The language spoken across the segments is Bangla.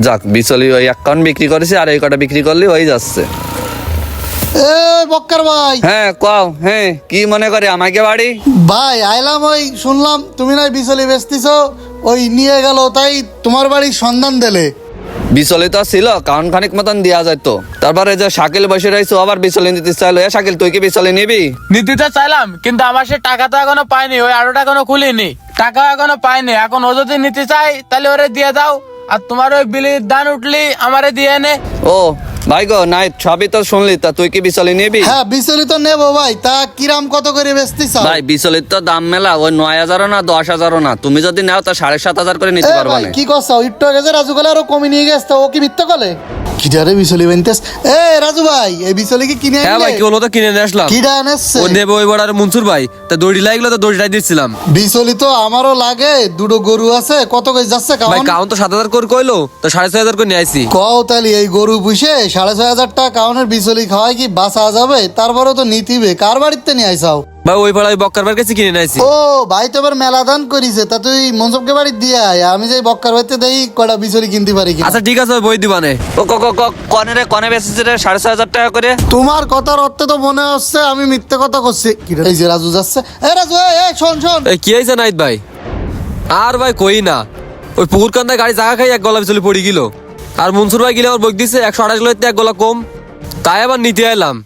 যাক বিচলি ওই অ্যাকাউন্ট বিক্রি করেছি আর এই কটা বিক্রি করলে হয়ে যাচ্ছে। এ বক্কার ভাই, হ্যাঁ কও, হ্যাঁ কি মনে করে আমাকে বাড়ি? ভাই আইলাম, ওই শুনলাম তুমি না বিচলি বেচতিছো, ওই নিয়ে গেল, তাই তোমার বাড়ির সন্ধান দিলে। বিচলি তো ছিল কারণ খানিক মতন দেওয়া যেত, তারপরে যে শাকিল বসে রয়েছে আবার বিচলি নিতে চাইলো। এ শাকিল তুই কি বিচলি নিবি? নিতে তো চাইলাম, কিন্তু আমার সে টাকা তো এখনো পাইনি, ওই আরোটা এখনো খুলিনি, টাকা এখনো পাইনি। এখন ও যদি নিতে চাই তাহলে ওরে দিয়ে দাও, আর তোমার ওই বিলির দান উঠলি আমারে দিয়ে এনে। ও ভাই গো, নাই সবই তো শুনলি, তা তুই কি বিচলি নিবি? হ্যাঁ বিচলি তো নেবো ভাই, তা কিরাম কত করে বেচতিছ? ভাই বিচলির তো দাম মেলা, ওই 9,000 না 10,000 না, তুমি যদি নাও তা 7,500 করে নিতে পারবা না। কি করছো? একটু আগে যে রাজু গেলে আরো কমে নিয়ে গেছে, ও কি মিথ্যা কলে? কিটারে বিচলি বানতেছ? এ রাজু ভাই, এই বিচলি কি কিনে হ্যাঁ আনলে? ভাই কি হলো, তো কিনে নিয়ে আসলাম। কিডা এনেছে? ও নেবে ওই বড় মনসুর ভাই, তা দড়ি লাগলো তো দড়িটাই দিচ্ছিলাম। বিচলি তো আমারও লাগে, দুটো গরু আছে, কত করে যাচ্ছে ভাই কাউন? কাউন তো 7,000 করে কইলো, তো 6,500 করে নিয়ে আইছি। কও তালি এই গরু পুষে 6,500 টাকা কাউনের বিচলি খাওয়াই কি বাঁচা যাবে? তারপরে তো নিতিবে, কার বাড়িতে নিয়ে আইসাও? ভাই ওই পাড়ায় বক্কার বার কাছে কিনে নিয়ে আইছি। ও ভাই তো এবার মেলা দান করিছে, তা তুই মনসবকে বাড়ি দিয়ে আয়, আমি যাই বক্কার বাড়িতে দেই কটা বিচলি কিনতে পারি কিনা। আচ্ছা ঠিক আছে বই দিবানে। ও কনে রে, কনে বেচেছে রে 6,500 টাকা করে? তোমার কথার অর্থে তো মনে হচ্ছে আমি মিথ্যে কথা করছি। এই যে রাজু যাচ্ছে, এ রাজু, এই শোন শোন। এই কি হয়েছে নাইত ভাই? আর ভাই কই না, ওই পুকুর কান্দায় গাড়ি জায়গা খাই এক গলা বিচলি পড়ে গেল, আর মনসুর ভাই গেলে আমার বই দিছে 128 কিলো এক গলা কম, তাই আবার নিতে এলাম।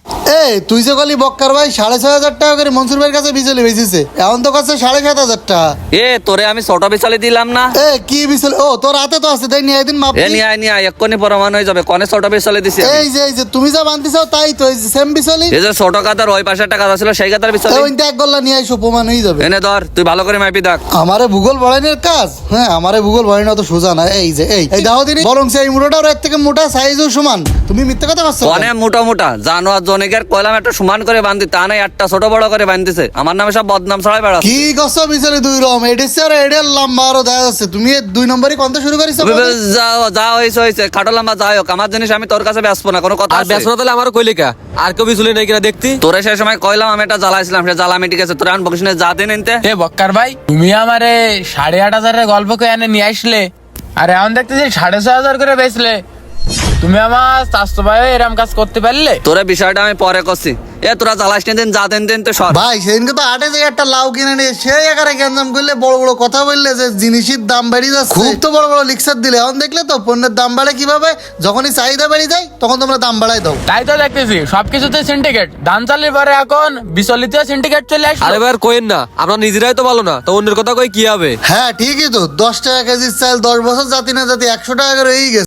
এ তুই যে গলি বক্কার ভাই 6,500 টাকা করে মনসুর ভাইয়ের কাছে বিচলি বেচেছে, এখন তো কাছে 7,500 টাকা। এ তোরে আমি ছোট বিচলি দিলাম না? এ কি বিচলি? ও তোর হাতে তো আছে, তাই নিয়ে একদিন মাপ। এ নিয়ে আয় এক্ষুনি প্রমাণ হয়ে যাবে কনে ছোট বিচলি দিছি আমি। এই যে তুমি যা বানতে চাও তাই তো, এই যে সেম বিচলি। এই যে ছোট কাদার ওই পাশে একটা কাদা ছিল সেই কাদার বিচলি। ওইটা এক গল্লা নিয়ে আইসো, প্রমাণ হয়ে যাবে। এনে ধর, তুই ভালো করে মাপি দেখ। আমারে ভূগোল বড়াইনের কাজ? হ্যাঁ আমারে ভূগোল বড়াইনা তো সোজা না। এই যে এই দাও দিনি, বরং সেই মুঠোটা ওর থেকে মোটা, সাইজও সমান। তুমি মিথ্যে কথা বলছো। কনে মোটা জানোয়ার জনিকের কইলাম একটা সমান করে বান্ধি, তা নাই একটা ছোট বড় করে বান্ধিছে। আমার নামে সব বদনাম ছড়াই বেড়াচ্ছে। কি করছো বিচলি দুই রকম, এডিসি আর এডের লম্বা আরো দেখা যাচ্ছে। তুমি এই 2 নম্বরই কোনটা শুরু করিছো? যা হয়েছে খাটো লম্বা যাই হোক, আমার জিনিস আমি তোর কাছে বেচবো না, কোনো কথা আর আছে? বেসনা তাহলে আমারও কইলে কা, আর কেউ বিচলি নাই কিনা দেখতি। তোরে সেই সময় কইলাম আমি একটা জ্বালাইছিলাম, সে জ্বালা মিটি গেছে। তোর আন বকিসনে যা দিন এনতে। এ বক্কার ভাই, তুমি আমারে 8,500 গল্প করে এনে নিয়ে আসলে, আর এখন দেখতেছি 6,500 করে বেচলে। তুমি আমার স্বাস্থ্য ভাই এরম কাজ করতে পারলে? তোরে বিষয়টা আমি পরে করছি। এ তোরা জ্বালাস নিয়ে দিন যা দিন তো সর। ভাই সেদিনকে তো 8 থেকে একটা লাউ কিনে নিয়ে সেই একারে গ্যাঞ্জাম করলে, বড় বড় কথা বললে যে জিনিসের দাম বেড়ে যাচ্ছে। খুব তো বড় বড় লিকসার দিলে, এখন দেখলে তো পণ্যের দাম বাড়ে কিভাবে। যখনই চাহিদা বেড়ে যায় তখন তোমরা দাম বাড়াই দাও। তাই তো দেখতেছি সবকিছুতে সিন্ডিকেট, ধান চালের পরে এখন বিচলিতে সিন্ডিকেট চলে আসলো। আরে ভাই আর কইেন না, আমরা নিজেরাই তো ভালো না, তো অন্যের কথা কই কি হবে। হ্যাঁ ঠিকই তো, 10 টাকা কেজির চাল 10 বছর জাতি না জাতি 100 টাকা করে হয়ে গেছে।